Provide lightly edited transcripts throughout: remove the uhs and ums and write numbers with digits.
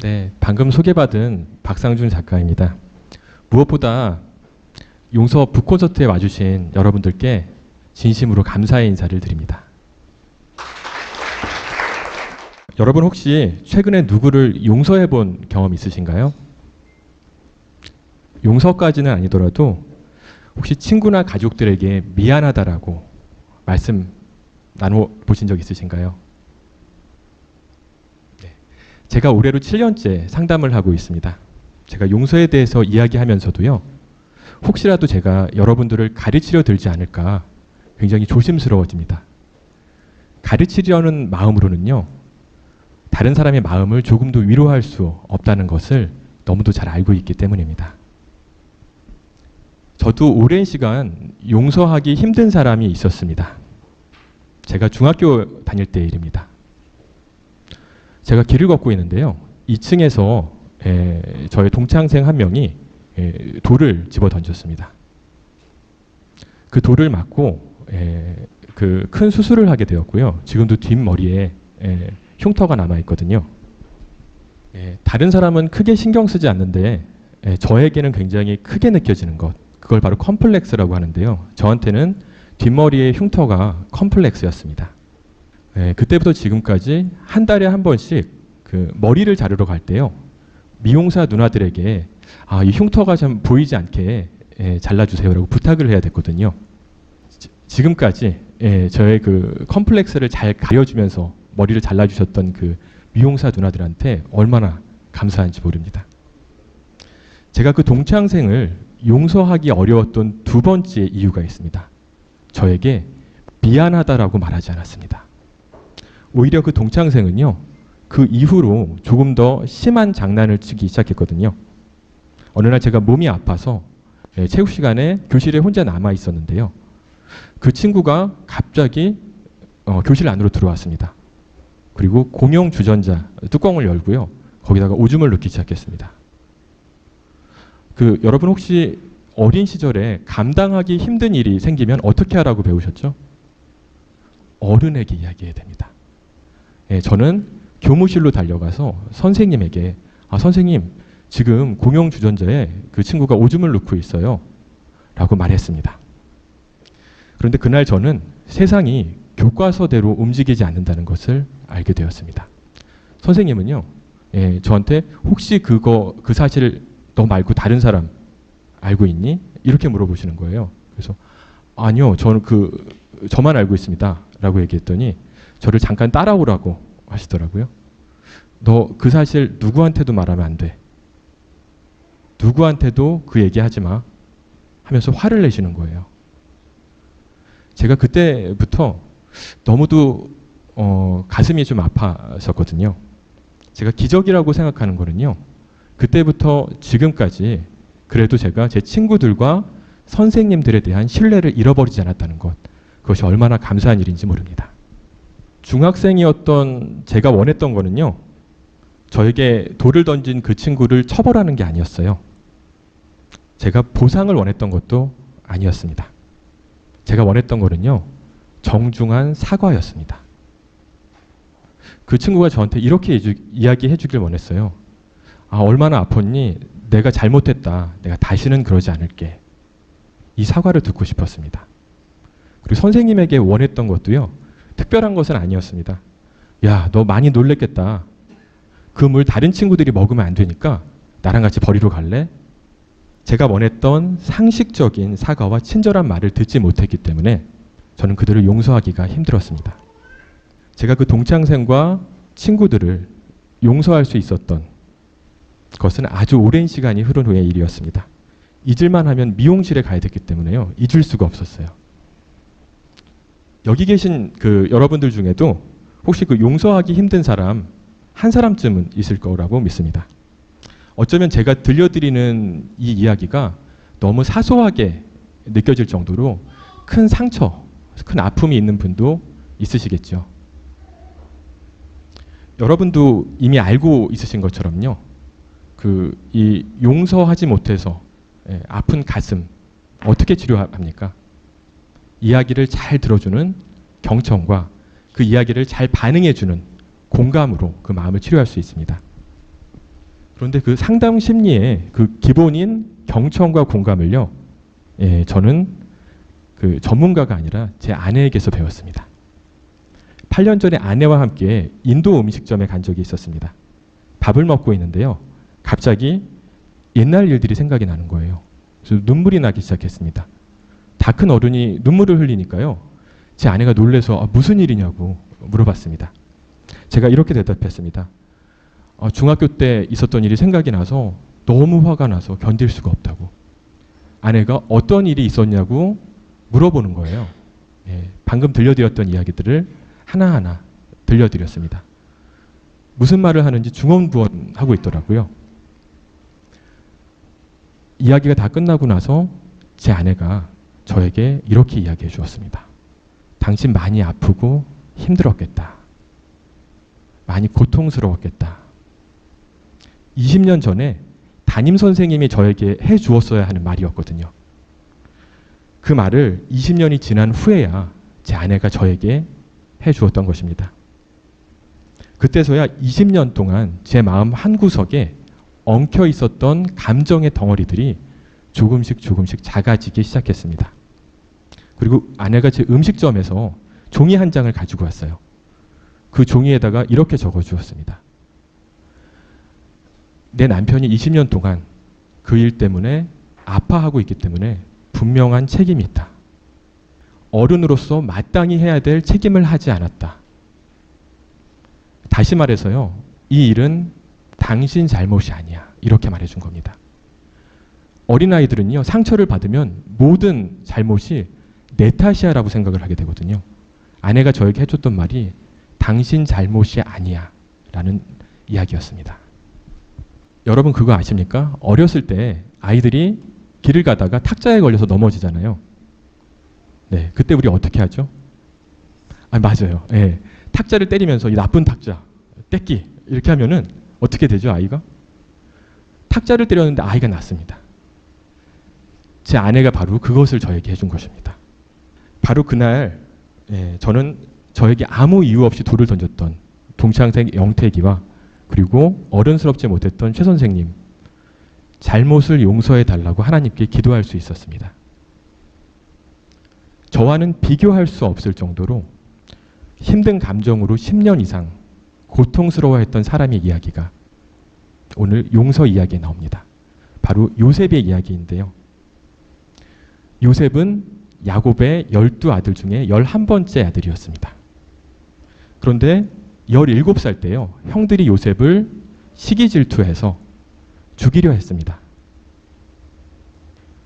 네, 방금 소개받은 박상준 작가입니다. 무엇보다 용서 북콘서트에 와주신 여러분들께 진심으로 감사의 인사를 드립니다. 여러분 혹시 최근에 누구를 용서해 본 경험 있으신가요? 용서까지는 아니더라도 혹시 친구나 가족들에게 미안하다라고 말씀 나눠보신 적 있으신가요? 네. 제가 올해로 7년째 상담을 하고 있습니다. 제가 용서에 대해서 이야기하면서도요, 혹시라도 제가 여러분들을 가르치려 들지 않을까 굉장히 조심스러워집니다. 가르치려는 마음으로는요, 다른 사람의 마음을 조금도 위로할 수 없다는 것을 너무도 잘 알고 있기 때문입니다. 저도 오랜 시간 용서하기 힘든 사람이 있었습니다. 제가 중학교 다닐 때 일입니다. 제가 길을 걷고 있는데요, 2층에서 저의 동창생 한 명이 돌을 집어 던졌습니다. 그 돌을 맞고 그 큰 수술을 하게 되었고요. 지금도 뒷머리에 흉터가 남아 있거든요. 다른 사람은 크게 신경 쓰지 않는데 저에게는 굉장히 크게 느껴지는 것, 그걸 바로 컴플렉스라고 하는데요. 저한테는 뒷머리에 흉터가 컴플렉스였습니다. 그때부터 지금까지 한 달에 한 번씩 그 머리를 자르러 갈 때요, 미용사 누나들에게 이 흉터가 좀 보이지 않게 잘라주세요라고 부탁을 해야 됐거든요. 지금까지 저의 그 컴플렉스를 잘 가려주면서 머리를 잘라주셨던 그 미용사 누나들한테 얼마나 감사한지 모릅니다. 제가 그 동창생을 용서하기 어려웠던 두 번째 이유가 있습니다. 저에게 미안하다라고 말하지 않았습니다. 오히려 그 동창생은요, 그 이후로 조금 더 심한 장난을 치기 시작했거든요. 어느 날 제가 몸이 아파서 체육 시간에 교실에 혼자 남아 있었는데요. 그 친구가 갑자기 교실 안으로 들어왔습니다. 그리고 공용 주전자 뚜껑을 열고요, 거기다가 오줌을 넣기 시작했습니다. 여러분 혹시 어린 시절에 감당하기 힘든 일이 생기면 어떻게 하라고 배우셨죠? 어른에게 이야기해야 됩니다. 저는 교무실로 달려가서 선생님에게 선생님, 지금 공용 주전자에 그 친구가 오줌을 넣고 있어요 라고 말했습니다. 그런데 그날 저는 세상이 교과서대로 움직이지 않는다는 것을 알게 되었습니다. 선생님은요, 저한테 혹시 그 사실 너 말고 다른 사람 알고 있니? 이렇게 물어보시는 거예요. 그래서 아니요, 저는 저만 알고 있습니다 라고 얘기했더니 저를 잠깐 따라오라고 하시더라고요. 너 그 사실 누구한테도 말하면 안 돼. 누구한테도 그 얘기하지 마 하면서 화를 내시는 거예요. 제가 그때부터 너무도 가슴이 좀 아팠었거든요. 제가 기적이라고 생각하는 거는요, 그때부터 지금까지 그래도 제가 제 친구들과 선생님들에 대한 신뢰를 잃어버리지 않았다는 것, 그것이 얼마나 감사한 일인지 모릅니다. 중학생이었던 제가 원했던 거는요, 저에게 돌을 던진 그 친구를 처벌하는 게 아니었어요. 제가 보상을 원했던 것도 아니었습니다. 제가 원했던 거는요, 정중한 사과였습니다. 그 친구가 저한테 이렇게 이야기해 주길 원했어요. 얼마나 아팠니? 내가 잘못했다. 내가 다시는 그러지 않을게. 이 사과를 듣고 싶었습니다. 그리고 선생님에게 원했던 것도요, 특별한 것은 아니었습니다. 야, 너 많이 놀랬겠다. 그 물 다른 친구들이 먹으면 안 되니까 나랑 같이 버리러 갈래? 제가 원했던 상식적인 사과와 친절한 말을 듣지 못했기 때문에 저는 그들을 용서하기가 힘들었습니다. 제가 그 동창생과 친구들을 용서할 수 있었던 것은 아주 오랜 시간이 흐른 후의 일이었습니다. 잊을만 하면 미용실에 가야 됐기 때문에요, 잊을 수가 없었어요. 여기 계신 여러분들 중에도 혹시 용서하기 힘든 사람 한 사람쯤은 있을 거라고 믿습니다. 어쩌면 제가 들려드리는 이 이야기가 너무 사소하게 느껴질 정도로 큰 상처, 큰 아픔이 있는 분도 있으시겠죠. 여러분도 이미 알고 있으신 것처럼요, 이 용서하지 못해서 아픈 가슴 어떻게 치료합니까? 이야기를 잘 들어주는 경청과 그 이야기를 잘 반응해주는 공감으로 그 마음을 치료할 수 있습니다. 그런데 그 상담 심리의 그 기본인 경청과 공감을요, 저는 그 전문가가 아니라 제 아내에게서 배웠습니다. 8년 전에 아내와 함께 인도 음식점에 간 적이 있었습니다. 밥을 먹고 있는데요. 갑자기 옛날 일들이 생각이 나는 거예요. 그래서 눈물이 나기 시작했습니다. 다 큰 어른이 눈물을 흘리니까요. 제 아내가 놀라서 무슨 일이냐고 물어봤습니다. 제가 이렇게 대답했습니다. 중학교 때 있었던 일이 생각이 나서 너무 화가 나서 견딜 수가 없다고. 아내가 어떤 일이 있었냐고 물어보는 거예요. 방금 들려드렸던 이야기들을 하나하나 들려드렸습니다. 무슨 말을 하는지 중언부언하고 있더라고요. 이야기가 다 끝나고 나서 제 아내가 저에게 이렇게 이야기해 주었습니다. 당신 많이 아프고 힘들었겠다. 많이 고통스러웠겠다. 20년 전에 담임 선생님이 저에게 해 주었어야 하는 말이었거든요. 그 말을 20년이 지난 후에야 제 아내가 저에게 해 주었던 것입니다. 그때서야 20년 동안 제 마음 한구석에 엉켜 있었던 감정의 덩어리들이 조금씩 작아지기 시작했습니다. 그리고 아내가 제 음식점에서 종이 한 장을 가지고 왔어요. 그 종이에다가 이렇게 적어 주었습니다. 내 남편이 20년 동안 그 일 때문에 아파하고 있기 때문에 분명한 책임이 있다. 어른으로서 마땅히 해야 될 책임을 하지 않았다. 다시 말해서요. 이 일은 당신 잘못이 아니야. 이렇게 말해준 겁니다. 어린아이들은요. 상처를 받으면 모든 잘못이 내 탓이야 라고 생각을 하게 되거든요. 아내가 저에게 해줬던 말이 당신 잘못이 아니야 라는 이야기였습니다. 여러분 그거 아십니까? 어렸을 때 아이들이 길을 가다가 탁자에 걸려서 넘어지잖아요. 네, 그때 우리 어떻게 하죠? 맞아요. 네, 탁자를 때리면서 이 나쁜 탁자, 떼끼 이렇게 하면은 어떻게 되죠, 아이가? 탁자를 때렸는데 아이가 났습니다. 제 아내가 바로 그것을 저에게 해준 것입니다. 바로 그날 저는 저에게 아무 이유 없이 돌을 던졌던 동창생 영택이와 그리고 어른스럽지 못했던 최 선생님, 잘못을 용서해 달라고 하나님께 기도할 수 있었습니다. 저와는 비교할 수 없을 정도로 힘든 감정으로 10년 이상 고통스러워했던 사람의 이야기가 오늘 용서 이야기에 나옵니다. 바로 요셉의 이야기인데요. 요셉은 야곱의 12아들 중에 11번째 아들이었습니다. 그런데 17살 때요. 형들이 요셉을 시기 질투해서 죽이려 했습니다.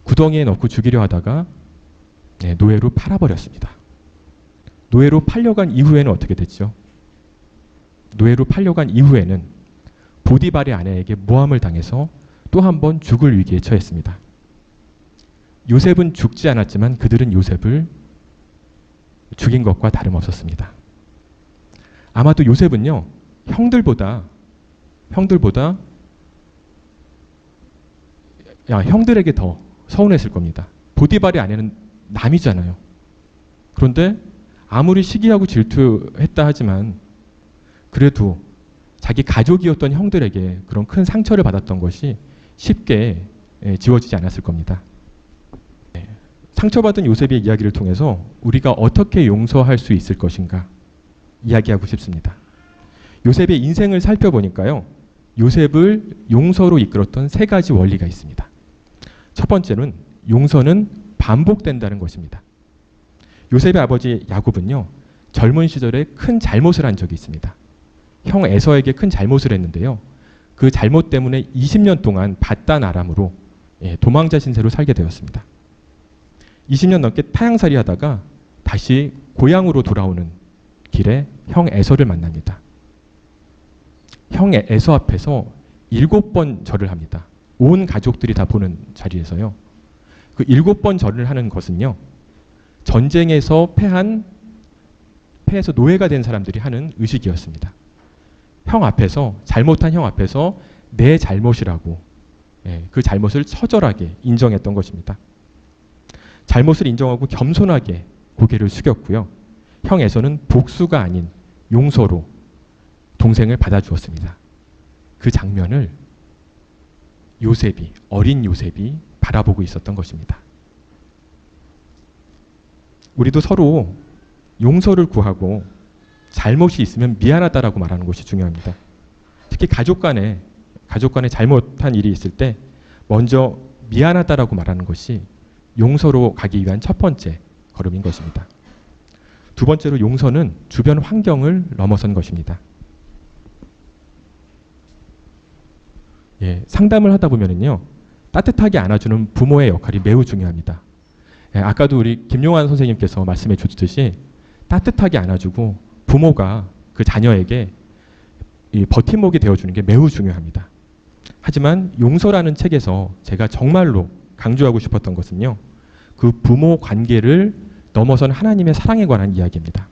구덩이에 넣고 죽이려 하다가 노예로 팔아버렸습니다. 노예로 팔려간 이후에는 어떻게 됐죠? 노예로 팔려간 이후에는 보디발의 아내에게 모함을 당해서 또 한 번 죽을 위기에 처했습니다. 요셉은 죽지 않았지만 그들은 요셉을 죽인 것과 다름없었습니다. 아마도 요셉은요, 형들보다 형들에게 더 서운했을 겁니다. 보디발의 아내는 남이잖아요. 그런데 아무리 시기하고 질투했다 하지만 그래도 자기 가족이었던 형들에게 그런 큰 상처를 받았던 것이 쉽게 지워지지 않았을 겁니다. 상처받은 요셉의 이야기를 통해서 우리가 어떻게 용서할 수 있을 것인가 이야기하고 싶습니다. 요셉의 인생을 살펴보니까요. 요셉을 용서로 이끌었던 3가지 원리가 있습니다. 첫 번째는 용서는 반복된다는 것입니다. 요셉의 아버지 야곱은요. 젊은 시절에 큰 잘못을 한 적이 있습니다. 형 에서에게 큰 잘못을 했는데요. 그 잘못 때문에 20년 동안 바단 아람으로 도망자 신세로 살게 되었습니다. 20년 넘게 타향살이 하다가 다시 고향으로 돌아오는 길에 형 에서를 만납니다. 형 에서 앞에서 7번 절을 합니다. 온 가족들이 다 보는 자리에서요. 그 7번 절을 하는 것은요. 전쟁에서 패해서 노예가 된 사람들이 하는 의식이었습니다. 형 앞에서, 잘못한 형 앞에서 내 잘못이라고 그 잘못을 처절하게 인정했던 것입니다. 잘못을 인정하고 겸손하게 고개를 숙였고요. 형에서는 복수가 아닌 용서로 동생을 받아주었습니다. 그 장면을 요셉이, 어린 요셉이 바라보고 있었던 것입니다. 우리도 서로 용서를 구하고 잘못이 있으면 미안하다라고 말하는 것이 중요합니다. 특히 가족 간에 잘못한 일이 있을 때 먼저 미안하다라고 말하는 것이 용서로 가기 위한 첫 번째 걸음인 것입니다. 두 번째로 용서는 주변 환경을 넘어선 것입니다. 상담을 하다 보면은요, 따뜻하게 안아주는 부모의 역할이 매우 중요합니다. 아까도 우리 김용환 선생님께서 말씀해 주셨듯이 따뜻하게 안아주고 부모가 그 자녀에게 이 버팀목이 되어주는 게 매우 중요합니다. 하지만 용서라는 책에서 제가 정말로 강조하고 싶었던 것은요, 그 부모 관계를 넘어선 하나님의 사랑에 관한 이야기입니다.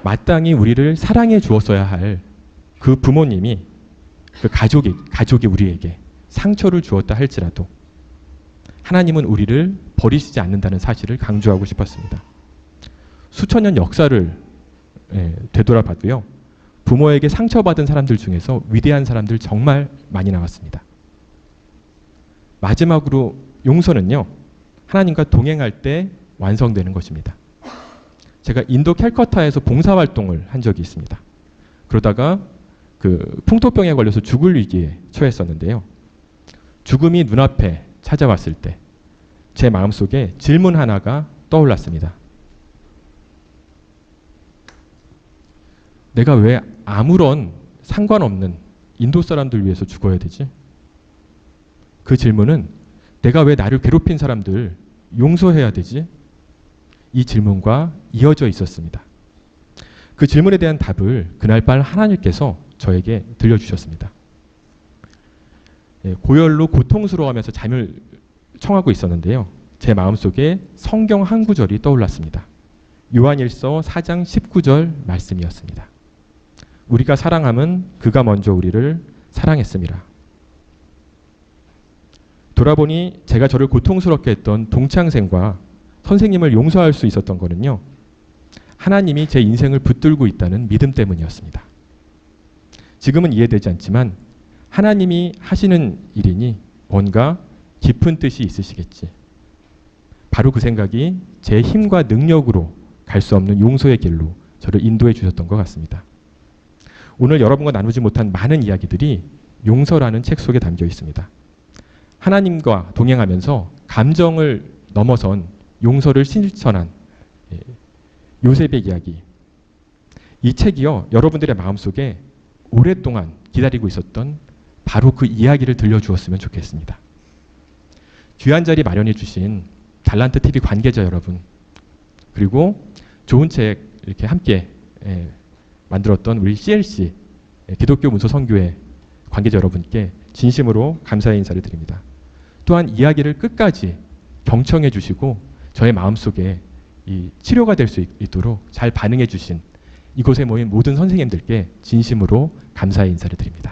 마땅히 우리를 사랑해 주었어야 할 그 부모님이, 그 가족이 우리에게 상처를 주었다 할지라도 하나님은 우리를 버리시지 않는다는 사실을 강조하고 싶었습니다. 수천 년 역사를 되돌아봐도요, 부모에게 상처받은 사람들 중에서 위대한 사람들 정말 많이 나왔습니다. 마지막으로 용서는요, 하나님과 동행할 때 완성되는 것입니다. 제가 인도 캘커타에서 봉사활동을 한 적이 있습니다. 그러다가 그 풍토병에 걸려서 죽을 위기에 처했었는데요. 죽음이 눈앞에 찾아왔을 때 제 마음속에 질문 하나가 떠올랐습니다. 내가 왜 아무런 상관없는 인도 사람들 위해서 죽어야 되지? 그 질문은 내가 왜 나를 괴롭힌 사람들 용서해야 되지? 이 질문과 이어져 있었습니다. 그 질문에 대한 답을 그날 밤 하나님께서 저에게 들려주셨습니다. 고열로 고통스러워하면서 잠을 청하고 있었는데요. 제 마음속에 성경 한 구절이 떠올랐습니다. 요한일서 4장 19절 말씀이었습니다. 우리가 사랑함은 그가 먼저 우리를 사랑했습니다. 돌아보니 제가 저를 고통스럽게 했던 동창생과 선생님을 용서할 수 있었던 거는요, 하나님이 제 인생을 붙들고 있다는 믿음 때문이었습니다. 지금은 이해되지 않지만 하나님이 하시는 일이니 뭔가 깊은 뜻이 있으시겠지. 바로 그 생각이 제 힘과 능력으로 갈 수 없는 용서의 길로 저를 인도해 주셨던 것 같습니다. 오늘 여러분과 나누지 못한 많은 이야기들이 용서라는 책 속에 담겨 있습니다. 하나님과 동행하면서 감정을 넘어선 용서를 실천한 요셉의 이야기. 이 책이요, 여러분들의 마음속에 오랫동안 기다리고 있었던 바로 그 이야기를 들려주었으면 좋겠습니다. 귀한 자리 마련해 주신 달란트 TV 관계자 여러분, 그리고 좋은 책 이렇게 함께 만들었던 우리 CLC 기독교 문서 선교회 관계자 여러분께 진심으로 감사의 인사를 드립니다. 또한 이야기를 끝까지 경청해 주시고 저의 마음속에 이 치료가 될 수 있도록 잘 반응해 주신 이곳에 모인 모든 선생님들께 진심으로 감사의 인사를 드립니다.